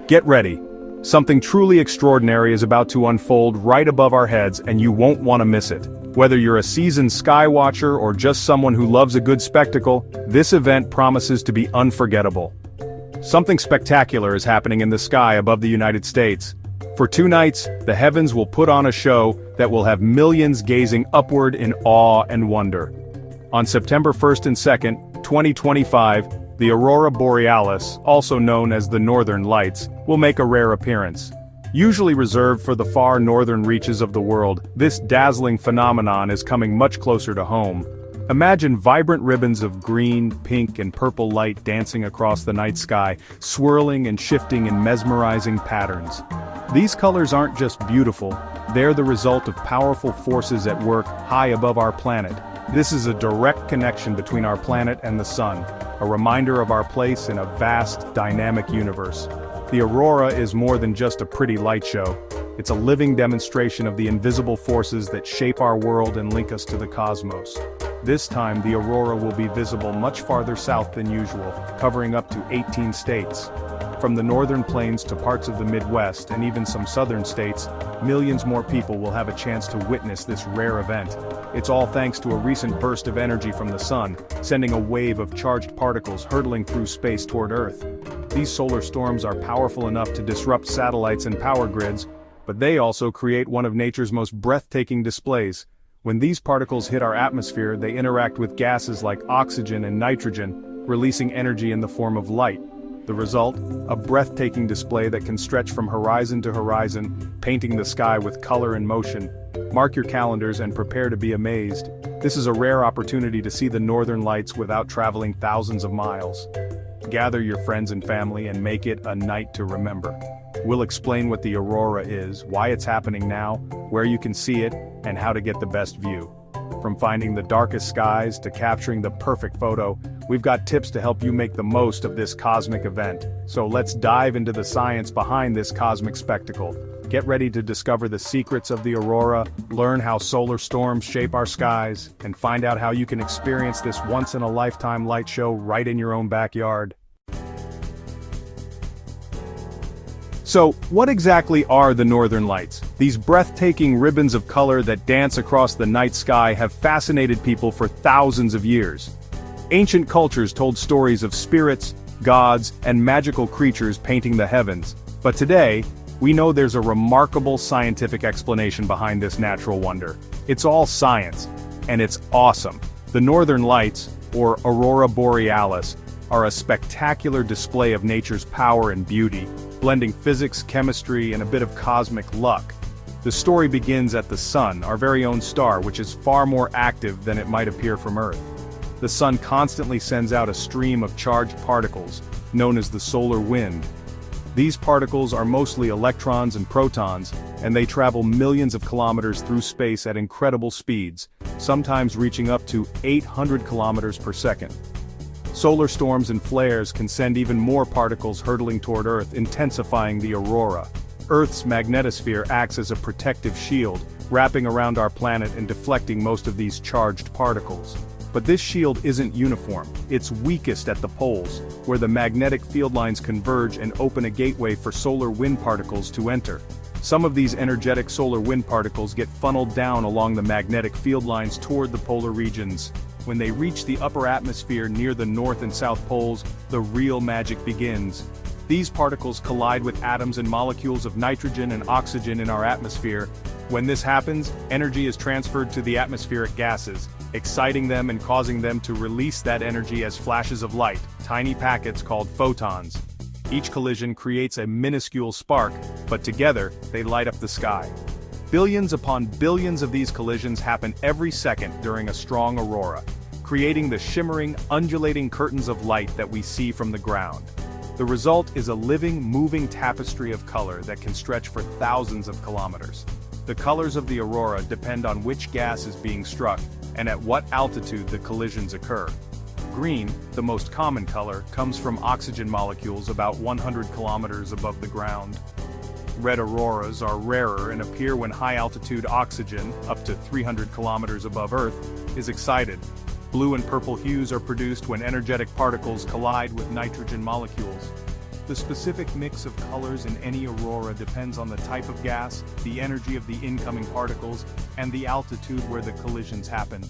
Get ready. Something truly extraordinary is about to unfold right above our heads and you won't want to miss it. Whether you're a seasoned sky watcher or just someone who loves a good spectacle, this event promises to be unforgettable. Something spectacular is happening in the sky above the United States. For 2 nights, the heavens will put on a show that will have millions gazing upward in awe and wonder. On September 1st and 2nd, 2025, the Aurora Borealis, also known as the Northern Lights, will make a rare appearance. Usually reserved for the far northern reaches of the world, this dazzling phenomenon is coming much closer to home. Imagine vibrant ribbons of green, pink, and purple light dancing across the night sky, swirling and shifting in mesmerizing patterns. These colors aren't just beautiful, they're the result of powerful forces at work high above our planet. This is a direct connection between our planet and the sun, a reminder of our place in a vast, dynamic universe. The aurora is more than just a pretty light show. It's a living demonstration of the invisible forces that shape our world and link us to the cosmos. This time, the aurora will be visible much farther south than usual, covering up to 18 states. From the northern plains to parts of the Midwest and even some southern states, millions more people will have a chance to witness this rare event. It's all thanks to a recent burst of energy from the sun, sending a wave of charged particles hurtling through space toward Earth. These solar storms are powerful enough to disrupt satellites and power grids, but they also create one of nature's most breathtaking displays. When these particles hit our atmosphere, they interact with gases like oxygen and nitrogen, releasing energy in the form of light. The result? A breathtaking display that can stretch from horizon to horizon, painting the sky with color and motion. Mark your calendars and prepare to be amazed. This is a rare opportunity to see the northern lights without traveling thousands of miles. Gather your friends and family and make it a night to remember. We'll explain what the aurora is, why it's happening now, where you can see it, and how to get the best view. From finding the darkest skies to capturing the perfect photo, we've got tips to help you make the most of this cosmic event. So let's dive into the science behind this cosmic spectacle. Get ready to discover the secrets of the aurora, learn how solar storms shape our skies, and find out how you can experience this once-in-a-lifetime light show right in your own backyard. So, what exactly are the northern lights? These breathtaking ribbons of color that dance across the night sky have fascinated people for thousands of years. Ancient cultures told stories of spirits, gods, and magical creatures painting the heavens. But today, we know there's a remarkable scientific explanation behind this natural wonder. It's all science, and it's awesome. The northern lights, or Aurora Borealis, are a spectacular display of nature's power and beauty, blending physics, chemistry, and a bit of cosmic luck. The story begins at the sun, our very own star, which is far more active than it might appear from Earth. The sun constantly sends out a stream of charged particles, known as the solar wind. These particles are mostly electrons and protons, and they travel millions of kilometers through space at incredible speeds, sometimes reaching up to 800 kilometers per second. Solar storms and flares can send even more particles hurtling toward Earth, intensifying the aurora. Earth's magnetosphere acts as a protective shield, wrapping around our planet and deflecting most of these charged particles. But this shield isn't uniform. It's weakest at the poles, where the magnetic field lines converge and open a gateway for solar wind particles to enter. Some of these energetic solar wind particles get funneled down along the magnetic field lines toward the polar regions. When they reach the upper atmosphere near the North and South poles, the real magic begins. These particles collide with atoms and molecules of nitrogen and oxygen in our atmosphere. When this happens, energy is transferred to the atmospheric gases, exciting them and causing them to release that energy as flashes of light, tiny packets called photons. Each collision creates a minuscule spark, but together, they light up the sky. Billions upon billions of these collisions happen every second during a strong aurora, creating the shimmering, undulating curtains of light that we see from the ground. The result is a living, moving tapestry of color that can stretch for thousands of kilometers. The colors of the aurora depend on which gas is being struck and at what altitude the collisions occur. Green, the most common color, comes from oxygen molecules about 100 kilometers above the ground. Red auroras are rarer and appear when high-altitude oxygen, up to 300 kilometers above Earth, is excited. Blue and purple hues are produced when energetic particles collide with nitrogen molecules. The specific mix of colors in any aurora depends on the type of gas, the energy of the incoming particles, and the altitude where the collisions happen.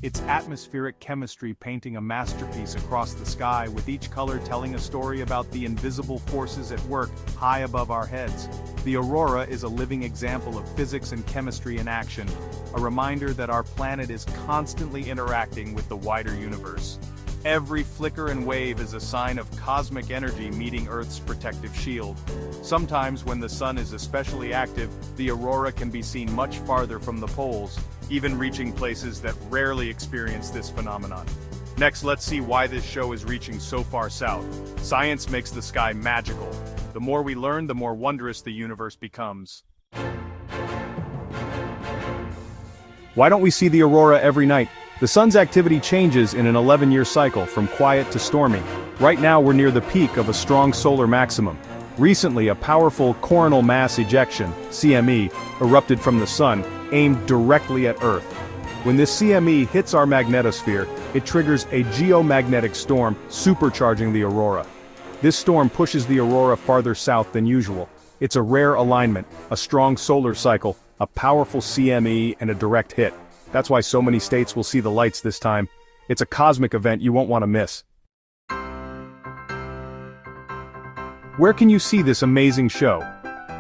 It's atmospheric chemistry painting a masterpiece across the sky, with each color telling a story about the invisible forces at work high above our heads. The aurora is a living example of physics and chemistry in action, a reminder that our planet is constantly interacting with the wider universe. Every flicker and wave is a sign of cosmic energy meeting Earth's protective shield. Sometimes when the sun is especially active, the aurora can be seen much farther from the poles, even reaching places that rarely experience this phenomenon. Next, let's see why this show is reaching so far south. Science makes the sky magical. The more we learn, the more wondrous the universe becomes. Why don't we see the aurora every night? The sun's activity changes in an 11-year cycle from quiet to stormy. Right now we're near the peak of a strong solar maximum. Recently, a powerful coronal mass ejection, CME, erupted from the sun, aimed directly at Earth. When this CME hits our magnetosphere, it triggers a geomagnetic storm, supercharging the aurora. This storm pushes the aurora farther south than usual. It's a rare alignment, a strong solar cycle, a powerful CME, and a direct hit. That's why so many states will see the lights this time. It's a cosmic event you won't want to miss. Where can you see this amazing show?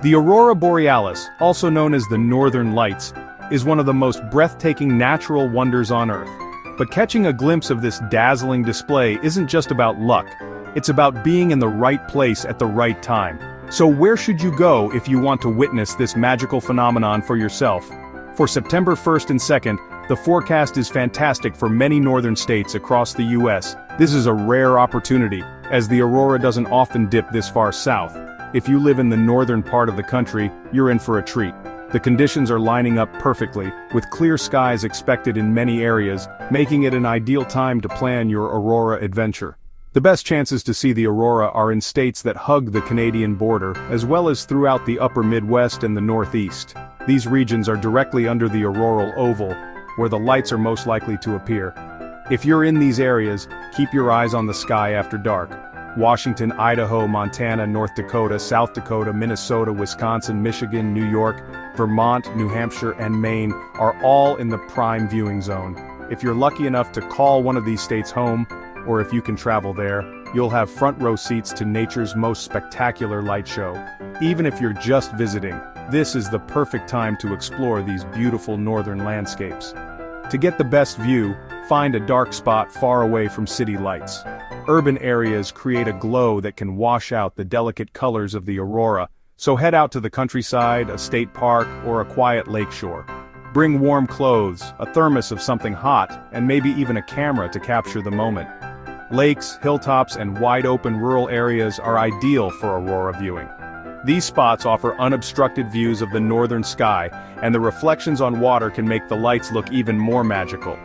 The Aurora Borealis, also known as the Northern Lights, is one of the most breathtaking natural wonders on Earth. But catching a glimpse of this dazzling display isn't just about luck. It's about being in the right place at the right time. So where should you go if you want to witness this magical phenomenon for yourself? For September 1st and 2nd, the forecast is fantastic for many northern states across the US. This is a rare opportunity, as the aurora doesn't often dip this far south. If you live in the northern part of the country, you're in for a treat. The conditions are lining up perfectly, with clear skies expected in many areas, making it an ideal time to plan your aurora adventure. The best chances to see the aurora are in states that hug the Canadian border, as well as throughout the upper Midwest and the Northeast. These regions are directly under the auroral oval, where the lights are most likely to appear. If you're in these areas, keep your eyes on the sky after dark. Washington, Idaho, Montana, North Dakota, South Dakota, Minnesota, Wisconsin, Michigan, New York, Vermont, New Hampshire, and Maine are all in the prime viewing zone. If you're lucky enough to call one of these states home, or if you can travel there, you'll have front row seats to nature's most spectacular light show. Even if you're just visiting, this is the perfect time to explore these beautiful northern landscapes. To get the best view, find a dark spot far away from city lights. Urban areas create a glow that can wash out the delicate colors of the aurora, so head out to the countryside, a state park, or a quiet lakeshore. Bring warm clothes, a thermos of something hot, and maybe even a camera to capture the moment. Lakes, hilltops, and wide-open rural areas are ideal for aurora viewing. These spots offer unobstructed views of the northern sky, and the reflections on water can make the lights look even more magical.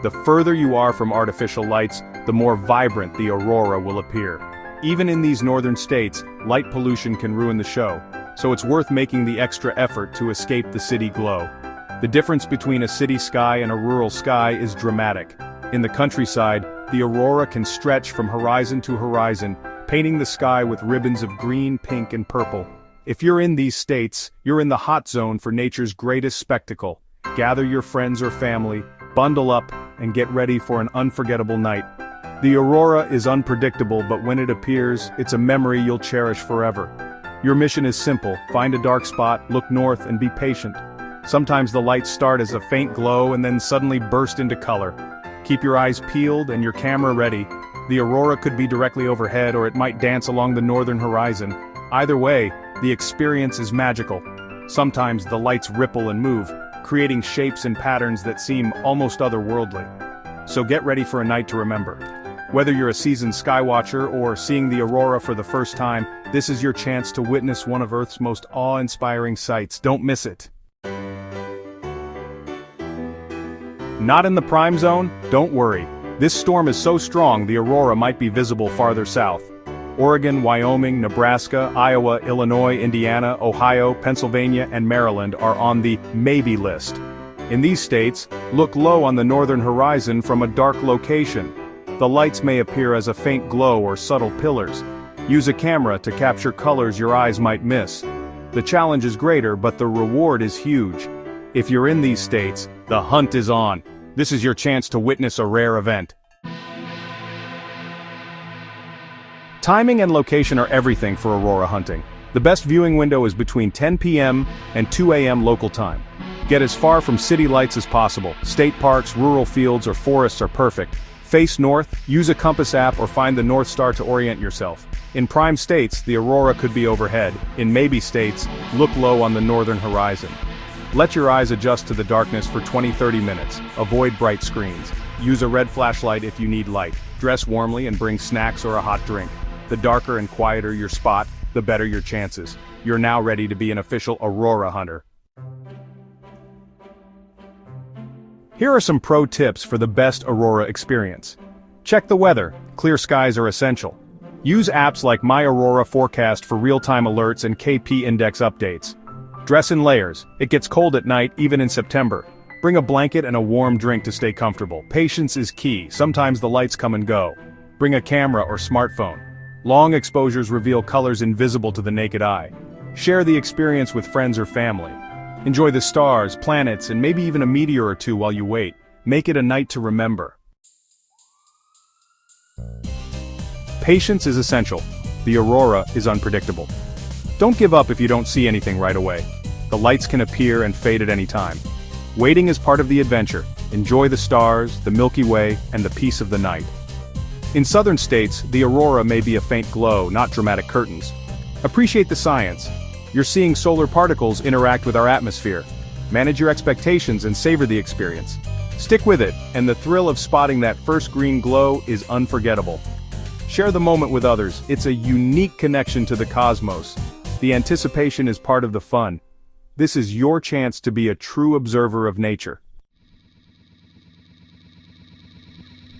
The further you are from artificial lights, the more vibrant the aurora will appear. Even in these northern states, light pollution can ruin the show, so it's worth making the extra effort to escape the city glow. The difference between a city sky and a rural sky is dramatic. In the countryside, the aurora can stretch from horizon to horizon, painting the sky with ribbons of green, pink, and purple. If you're in these states, you're in the hot zone for nature's greatest spectacle. Gather your friends or family, bundle up, and get ready for an unforgettable night. The aurora is unpredictable, but when it appears, it's a memory you'll cherish forever. Your mission is simple: find a dark spot, look north, and be patient. Sometimes the lights start as a faint glow and then suddenly burst into color. Keep your eyes peeled and your camera ready. The aurora could be directly overhead, or it might dance along the northern horizon. Either way, the experience is magical. Sometimes the lights ripple and move, creating shapes and patterns that seem almost otherworldly. So get ready for a night to remember. Whether you're a seasoned skywatcher or seeing the aurora for the first time, this is your chance to witness one of Earth's most awe-inspiring sights. Don't miss it. Not in the prime zone? Don't worry. This storm is so strong the aurora might be visible farther south. Oregon, Wyoming, Nebraska, Iowa, Illinois, Indiana, Ohio, Pennsylvania, and Maryland are on the maybe list. In these states, look low on the northern horizon from a dark location. The lights may appear as a faint glow or subtle pillars. Use a camera to capture colors your eyes might miss. The challenge is greater, but the reward is huge. If you're in these states, the hunt is on. This is your chance to witness a rare event. Timing and location are everything for aurora hunting. The best viewing window is between 10 p.m. and 2 a.m. local time. Get as far from city lights as possible. State parks, rural fields, or forests are perfect. Face north, use a compass app or find the North Star to orient yourself. In prime states, the aurora could be overhead. In maybe states, look low on the northern horizon. Let your eyes adjust to the darkness for 20-30 minutes. Avoid bright screens. Use a red flashlight if you need light. Dress warmly and bring snacks or a hot drink. The darker and quieter your spot, the better your chances. You're now ready to be an official aurora hunter. Here are some pro tips for the best aurora experience. Check the weather. Clear skies are essential. Use apps like My Aurora Forecast for real-time alerts and KP Index updates. Dress in layers. It gets cold at night, even in September. Bring a blanket and a warm drink to stay comfortable. Patience is key. Sometimes the lights come and go. Bring a camera or smartphone. Long exposures reveal colors invisible to the naked eye. Share the experience with friends or family. Enjoy the stars, planets, and maybe even a meteor or two while you wait. Make it a night to remember. Patience is essential. The aurora is unpredictable. Don't give up if you don't see anything right away. The lights can appear and fade at any time. Waiting is part of the adventure. Enjoy the stars, the Milky Way, and the peace of the night. In southern states, the aurora may be a faint glow, not dramatic curtains. Appreciate the science. You're seeing solar particles interact with our atmosphere. Manage your expectations and savor the experience. Stick with it, and the thrill of spotting that first green glow is unforgettable. Share the moment with others. It's a unique connection to the cosmos. The anticipation is part of the fun. This is your chance to be a true observer of nature.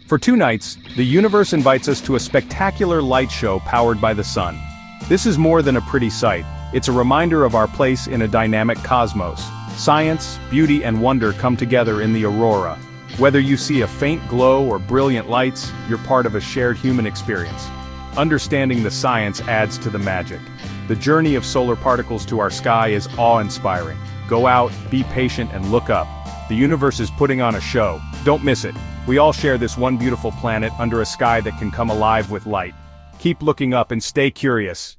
For 2 nights, the universe invites us to a spectacular light show powered by the sun. This is more than a pretty sight. It's a reminder of our place in a dynamic cosmos. Science, beauty, and wonder come together in the aurora. Whether you see a faint glow or brilliant lights, you're part of a shared human experience. Understanding the science adds to the magic. The journey of solar particles to our sky is awe-inspiring. Go out, be patient, and look up. The universe is putting on a show. Don't miss it. We all share this one beautiful planet under a sky that can come alive with light. Keep looking up and stay curious.